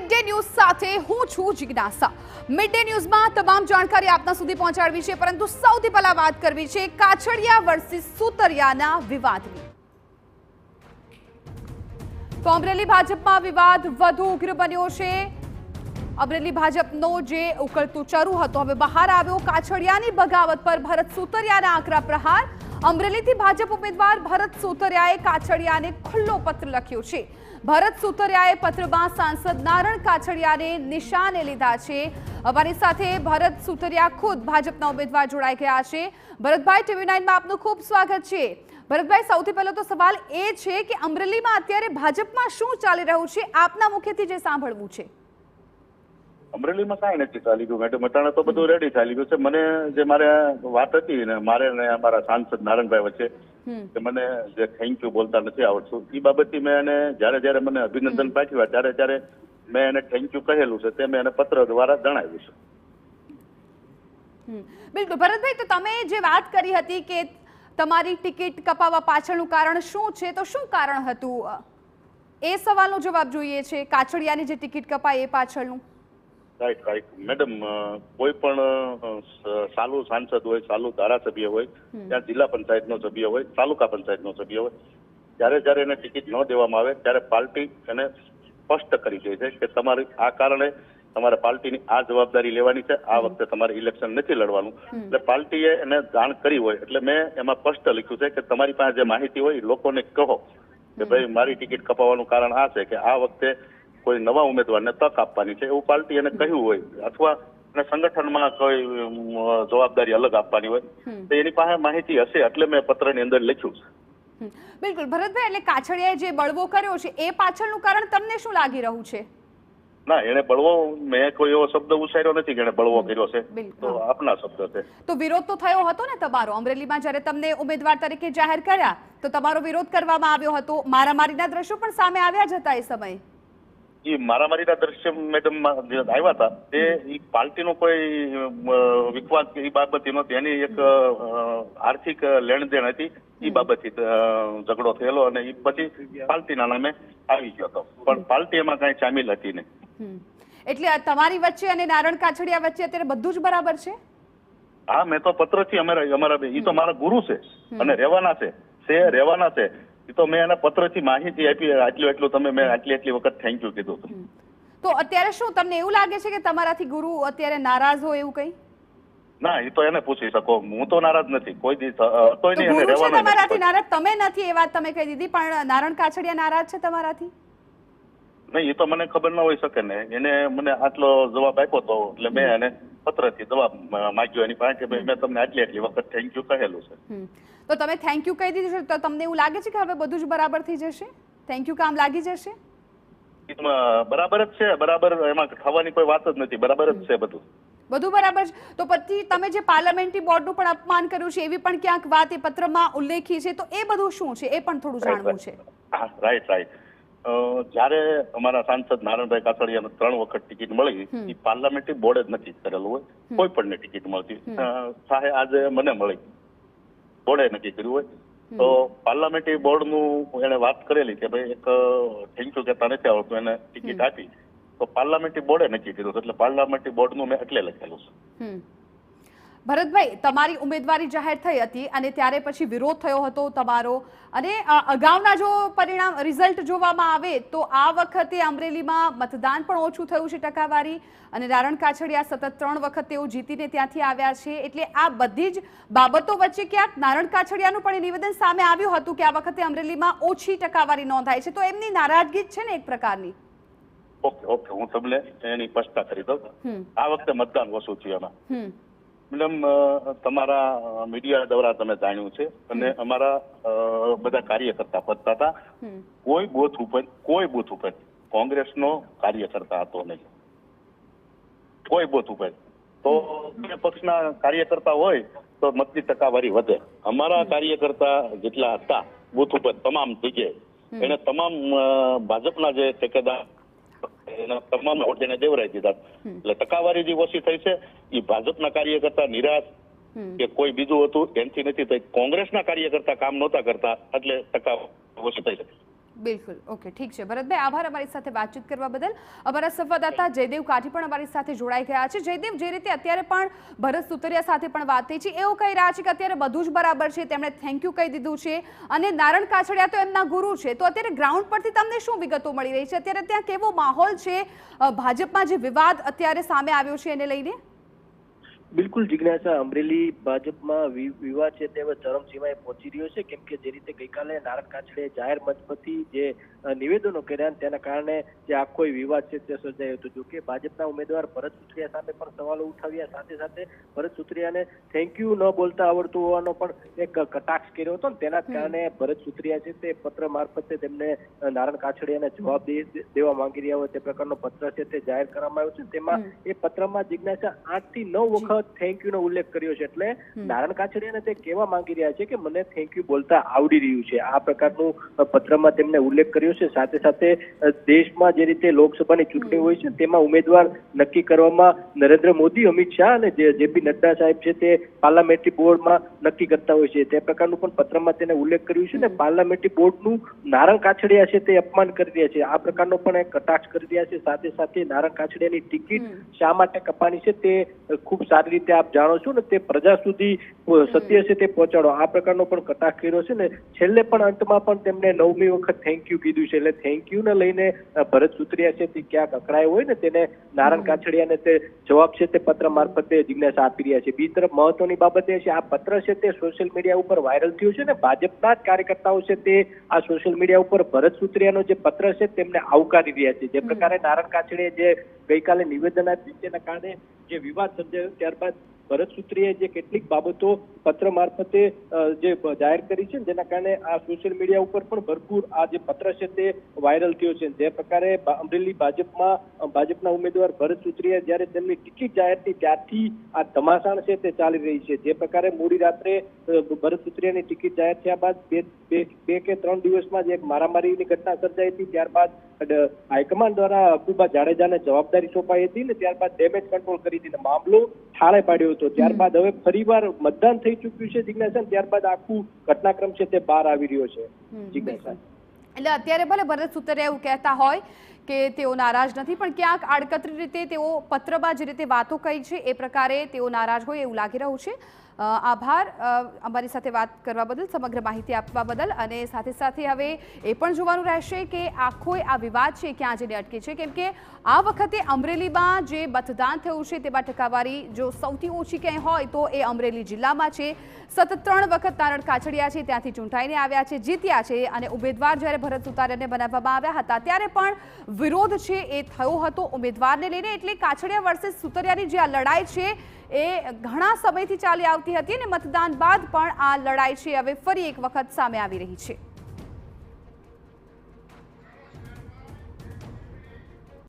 Mid day news સાથે હું છું જિજ્ઞાસા। મિડ ડે ન્યૂઝમાં તમામ જાણકારી આપના સુધી પહોંચાડવી છે, પરંતુ સૌથી પહેલા વાત કરવી છે કાછડિયા વર્સિસ સુતરિયાના વિવાદની। તો અમરેલી ભાજપમાં વિવાદ વધુ ઉગ્ર બન્યો છે। અમરેલી ભાજપનો જે ઉકળતું ચરુ હતો હવે બહાર આવ્યો। કાછડિયાની બગાવત પર ભરત સુતરિયાના આકરા પ્રહાર। અમરેલીથી ભાજપ ઉમેદવાર ભરત સુતરિયાએ કાછડિયાને ખુલ્લો પત્ર લખ્યો છે। ભરત સુતરિયાએ પત્રમાં સાંસદ નારણ કાછડિયાને નિશાને લીધા છે। અમારી સાથે ભરત સુતરિયા ખુદ ભાજપના ઉમેદવાર જોડાઈ ગયા છે। ભરતભાઈ, TV9 માં આપનું ખૂબ સ્વાગત છે। ભરતભાઈ, સૌથી પહેલો તો સવાલ એ છે કે અમરેલીમાં અત્યારે ભાજપમાં શું ચાલી રહ્યું છે, આપના મુખેથી જે સાંભળવું છે। અમરેલીમાં કાંઈ નથી ચાલી ગયું મેડમ, અટાણે તો બધું રેડી ચાલી ગયું છે। મને જે મારે વાત હતી ને મારે ને અમારા સાંસદ નારણભાઈ વચ્ચે કે મને જે થેન્ક યુ બોલતા નથી આવડતું, એ બાબતથી મેં એને જ્યારે મને અભિનંદન પાઠવ્યા ત્યારે મેં એને થેન્ક યુ કહેલું છે તે મેં એને પત્ર દ્વારા જણાવ્યું છે। બિલકુલ ભરતભાઈ, તો તમે જે વાત કરી હતી કે તમારી ટિકિટ કપાવવા પાછળનું કારણ શું છે, તો શું કારણ હતું એ સવાલનો જવાબ જોઈએ છે। કાછડિયાની જે ટિકિટ કપાઈ એ પાછળનું। રાઈટ મેડમ, કોઈ પણ સાલું સાંસદ હોય, સાલું ધારાસભ્ય હોય, ત્યાં જિલ્લા પંચાયતનો સભ્ય હોય, તાલુકા પંચાયતનો સભ્ય હોય, જ્યારે એને ટિકિટ ન દેવામાં આવે ત્યારે પાર્ટી એને સ્પષ્ટ કરી દે છે કે તમારી આ કારણે તમારે પાર્ટીની આ જવાબદારી લેવાની છે, આ વખતે તમારે ઇલેક્શન નથી લડવાનું। એટલે પાર્ટીએ એને જાણ કરી હોય એટલે મેં એમાં સ્પષ્ટ લખ્યું છે કે તમારી પાસે જે માહિતી હોય લોકોને કહો કે ભાઈ મારી ટિકિટ કપાવવાનું કારણ આ છે કે આ વખતે કોઈ નવા ઉમેદવારને તક આપવાની છે એવું પાર્ટી એને કહ્યું હોય, અથવા સંગઠનમાં કોઈ જવાબદારી અલગ આપવાની હોય તો એની પાસે માહિતી હશે એટલે મેં પત્રની અંદર લખ્યું છે। બિલકુલ ભરતભાઈ, એટલે કાછડિયાએ જે બળવો કર્યો છે એ પાછળનું કારણ તમને શું લાગી રહ્યું છે? ના, એને બળવો, મેં કોઈ એવો શબ્દ ઉચ્ચાર્યો નથી કે એને બળવો કર્યો છે, તો આપના શબ્દ છે। તો વિરોધ તો થયો હતો ને તમારો અમરેલીમાં, જ્યારે તમને ઉમેદવાર તરીકે જાહેર કર્યા તો તમારો વિરોધ કરવામાં આવ્યો હતો। મારામારીના દ્રશ્યો પણ સામે આવ્યા જ હતા એ સમયે। એ મારામારીના દ્રશ્ય મેડમ આવ્યા હતા તે પાર્ટીનો કોઈ વિખવાદ એ બાબત નહોતી, એની એક આર્થિક લેણદેણ હતી એ બાબતથી ઝઘડો થયેલો અને એ પછી પાર્ટીના નામે આવી ગયો હતો, પણ પાર્ટી એમાં કઈ સામેલ હતી નહીં। એટલે તમારી વચ્ચે અને નારણ કાછડિયા વચ્ચે અત્યારે બધું જ બરાબર છે? હા, મેં તો પત્રથી અમારા એ તો મારા ગુરુ છે અને રહેવાના રહેવાના છે, તો મેં એના પત્રથી માહિતી આપી, આટલું તમે મેં આટલી વખત થેન્ક યુ કીધું હતું। તો અત્યારે શું તમને એવું લાગે છે કે તમારાથી ગુરુ અત્યારે નારાજ હોય એવું કઈ? ના, એ તો એને પૂછી શકો, હું તો નારાજ નથી કોઈ દિવસ હતો નહીં અને રહેવાનો તમારાથી નારાજ તમે નથી એ વાત તમે કહી દીધી, પણ નારણ કાછડિયા નારાજ છે તમારાથી? નહીં, એ તો મને ખબર ન હોઈ શકે ને, એને મને આટલો જવાબ આપ્યો તો એટલે મેં એને પત્રથી જવાબ માંગ્યો એની પાસે કે ભાઈ મેં તમને આટલી વખત થેન્ક યુ કહેલું છે। તો તમે થેન્ક યુ કહી દીધું છે તો તમને એવું લાગે છે કે હવે બધું જ બરાબર થઈ જશે, થેન્ક યુ કામ લાગી જશે? બરાબર જ છે, બરાબર, એમાં થવાની કોઈ વાત જ નથી, બરાબર જ છે બધું બરાબર છે। તો પછી તમે જે પાર્લામેન્ટરી બોર્ડનું પણ અપમાન કર્યું છે એવી પણ ક્યાંક વાત એ પત્રમાં ઉલ્લેખી છે, તો એ બધું શું છે એ પણ થોડું જાણવું છે। રાઈટ જયારે અમારા સાંસદ નારણભાઈ કાછડિયાને 3 વખત ટિકિટ મળી, એ પાર્લામેન્ટરી બોર્ડ જ નક્કી કરેલું હોય, કોઈ પણ ટિકિટ મળતી સાહેબ આજે મને મળી, બોર્ડે નક્કી કર્યું હોય, તો પાર્લામેન્ટરી બોર્ડનું એને વાત કરેલી કે ભાઈ એક થેન્ક યુ કહેતા નથી આવડતું એને ટિકિટ આપી, તો પાર્લામેન્ટરી બોર્ડે નક્કી કર્યું, એટલે પાર્લામેન્ટરી બોર્ડનું મેં એટલે લખેલું છે। ભરતભાઈ, તમારી ઉમેદવારી જાહેર થઈ હતી અને ત્યારે પછી વિરોધ થયો હતો તમારો, અને અગાઉના જો પરિણામ રિઝલ્ટ જોવામાં આવે તો આ વખતે અમરેલીમાં મતદાન પણ ઓછું થયું છે ટકાવારી, અને નારણ કાછડિયા સતત 3 વખત તેઓ જીતીને ત્યાંથી આવ્યા છે। એટલે આ બધી જ બાબતો વચ્ચે ક્યાંક નારણ કાછડિયાનું પણ નિવેદન સામે આવ્યું હતું કે આ વખતે અમરેલીમાં ઓછી ટકાવારી નોંધાય છે, તો એમની નારાજગી જ છે ને એક પ્રકારની। ઓકે, હું તમને એની સ્પષ્ટતા કરી દઉં। આ વખતે મતદાન ઓછું થયું એમાં મેડમ, તમારા મીડિયા દ્વારા તમે જાણ્યું છે અને અમારા બધા કાર્યકર્તા પતતા હતા, કોઈ બૂથ ઉપર કોંગ્રેસનો કાર્યકર્તા હતો નહીં, કોઈ બૂથ ઉપર। તો બે પક્ષના કાર્યકર્તા હોય તો મતની ટકાવારી વધે। અમારા કાર્યકર્તા જેટલા હતા બૂથ ઉપર તમામ જગ્યાએ, એને તમામ ભાજપના જે ઠેકેદાર તમામ હોટેને દેવરાઈ દીધા, એટલે ટકાવારી જે ઓછી થઈ છે એ ભાજપના કાર્યકર્તા નિરાશ કે કોઈ બીજું હતું એનથી નથી થઈ, કોંગ્રેસના કાર્યકર્તા કામ નહોતા કરતા એટલે ટકાવારી ઓછી થઈ છે। બિલકુલ, ઓકે, ઠીક છે ભરતભાઈ, આભાર અમારી સાથે વાતચીત કરવા બદલ। અમારા સંવાદદાતા જયદેવ કાઠી પણ અમારી સાથે જોડાઈ ગયા છે। જયદેવ, જે રીતે અત્યારે પણ ભરત સુતરિયા સાથે પણ વાત થઈ છે, એવું કહી રહ્યા છે કે અત્યારે બધું જ બરાબર છે, તેમણે થેન્ક યુ કહી દીધું છે અને નારણ કાછડિયા તો એમના ગુરુ છે, તો અત્યારે ગ્રાઉન્ડ પરથી તમને શું વિગતો મળી રહી છે? અત્યારે ત્યાં કેવો માહોલ છે? ભાજપમાં જે વિવાદ અત્યારે સામે આવ્યો છે એને લઈને? બિલકુલ જિજ્ઞાસા, અમરેલી ભાજપમાં વિવાદ છે તે હવે ચરમસીમાએ પહોંચી રહ્યો છે, કેમ કે જે રીતે ગઈકાલે નારણ કાછડિયાએ જાહેર મંચ પરથી જે નિવેદનો કર્યા તેના કારણે જે આખો વિવાદ છે તે સર્જાયો હતો। જો કે ભાજપના ઉમેદવાર ભરત સુતરિયા સામે પણ સવાલો ઉઠાવ્યા, સાથે સાથે ભરત સુતરિયાને થેન્ક યુ ન બોલતા આવડતું હોવાનો પણ એક કટાક્ષ કર્યો હતો, તેના કારણે ભરત સુતરિયા છે તે પત્ર મારફતે તેમને નારણ કાછડિયાને જવાબ દેવા માંગી રહ્યા હોય તે પ્રકારનો પત્ર છે તે જાહેર કરવામાં આવ્યો છે। તેમાં એ પત્રમાં જિજ્ઞાસા 8 થી 9 વખત થેન્ક યુ નો ઉલ્લેખ કર્યો છે, એટલે નારણ કાછડિયાને તે કહેવા માંગી રહ્યા છે કે મને થેન્ક યુ બોલતા આવડી રહ્યું છે। આ પ્રકારનું પત્રમાં તેમને ઉલ્લેખ કર્યો છે। સાથે સાથે દેશમાં જે રીતે લોકસભાની ચૂંટણી હોય છે તેમાં ઉમેદવાર નક્કી કરવામાં નરેન્દ્ર મોદી, અમિત શાહ અને જેપી નડ્ડા સાહેબ છે તે પાર્લામેન્ટરી બોર્ડમાં નક્કી કરતા હોય છે, તે પ્રકારનું પણ પત્રમાં તેને ઉલ્લેખ કર્યું છે ને પાર્લામેન્ટરી બોર્ડનું નારણ કાછડિયા છે તે અપમાન કરી રહ્યા છે, આ પ્રકારનો પણ એક કટાક્ષ કરી રહ્યા છે। સાથે સાથે નારણ કાછડિયાની ટિકિટ શા માટે કપાણી છે તે ખૂબ સારી રીતે આપ જાણો છો ને, તે પ્રજા સુધી સત્ય છે તે પહોંચાડો, આ પ્રકારનો પણ કટાક્ષ કર્યો છે ને છેલ્લે પણ અંતમાં પણ તેમને 9મી વખત થેન્ક યુ કીધું છે। એટલે થેન્ક યુ ને લઈને ભરત સુતરિયા છે તે ક્યાંક અકળાયો હોય ને તેને નારણ કાછડિયાને તે જવાબ છે તે પત્ર મારફતે જિજ્ઞાસા આપી રહ્યા છે। બીજી તરફ મહત્વની બાબત એ છે આ પત્ર છે તે સોશિયલ મીડિયા ઉપર વાયરલ થયું છે ને ભાજપના જ કાર્યકર્તાઓ છે તે આ સોશિયલ મીડિયા ઉપર ભરત સુતરિયાનો જે પત્ર છે તેમને આવકારી રહ્યા છે। જે પ્રકારે નારણ કાછડિયાએ જે ગઈકાલે નિવેદન આપ્યું તેના કારણે જે વિવાદ સર્જાયો, ત્યારબાદ ભરત સુતરિયાએ જે કેટલીક બાબતો પત્ર મારફતે જે જાહેર કરી છે જેના કારણે આ સોશિયલ મીડિયા ઉપર પણ ભરપૂર આ જે પત્ર છે તે વાયરલ થયો છે। જે પ્રકારે અમરેલી ભાજપના ઉમેદવાર ભરત સુતરિયા જ્યારે તેમની ટિકિટ જાહેર થઈ ત્યારથી આ ધમાસાણ છે તે ચાલી રહી છે। જે પ્રકારે મોડી રાત્રે ભરત સુતરિયાની ટિકિટ જાહેર થયા બાદ બે કે 3 દિવસમાં જ એક મારામારીની ઘટના સર્જાઈ હતી, ત્યારબાદ હાઈકમાન્ડ દ્વારા અકુબા જાડેજાને જવાબદારી સોંપાઈ હતી ને ત્યારબાદ ડેમેજ કંટ્રોલ કરી હતી, મામલો થાળે પાડ્યો હતો। ત્યારબાદ હવે ફરીવાર મતદાન થઈ ચૂક્યું છે જિજ્ઞાસા, ત્યારબાદ આખું ઘટનાક્રમ છે તે બહાર આવી રહ્યો છે જિજ્ઞાસા। એટલે અત્યારે ભલે ભરત સુતરિયા એવું કહેતા હોય કે તેઓ નારાજ નથી, પણ ક્યાંક આડકતરી રીતે તેઓ પત્રમાં જે રીતે વાતો કહી છે એ પ્રકારે તેઓ નારાજ હોય એવું લાગી રહ્યું છે। આભાર અમારી સાથે વાત કરવા બદલ, સમગ્ર માહિતી આપવા બદલ। અને સાથે સાથે હવે એ પણ જોવાનું રહેશે કે આખો આ વિવાદ છે ક્યાં જઈને અટકે છે, કેમ કે આ વખતે અમરેલીમાં જે મતદાન થયું છે તેમાં ટકાવારી જો સૌથી ઓછી ક્યાંય હોય તો એ અમરેલી જિલ્લામાં છે। સતત 3 વખત નારણ કાછડિયા છે ત્યાંથી ચૂંટાઈને આવ્યા છે, જીત્યા છે, અને ઉમેદવાર જ્યારે ભરત સુતરિયાને બનાવવામાં આવ્યા હતા ત્યારે પણ વિરોધ છે એ થયો હતો ઉમેદવારને લઈને। એટલે કાછડિયા વર્સિસ સુતરિયાની જે આ લડાઈ છે એ ઘણા સમયથી ચાલી આવતી હતી અને મતદાન બાદ પણ આ લડાઈ છે હવે ફરી એક વખત સામે આવી રહી છે।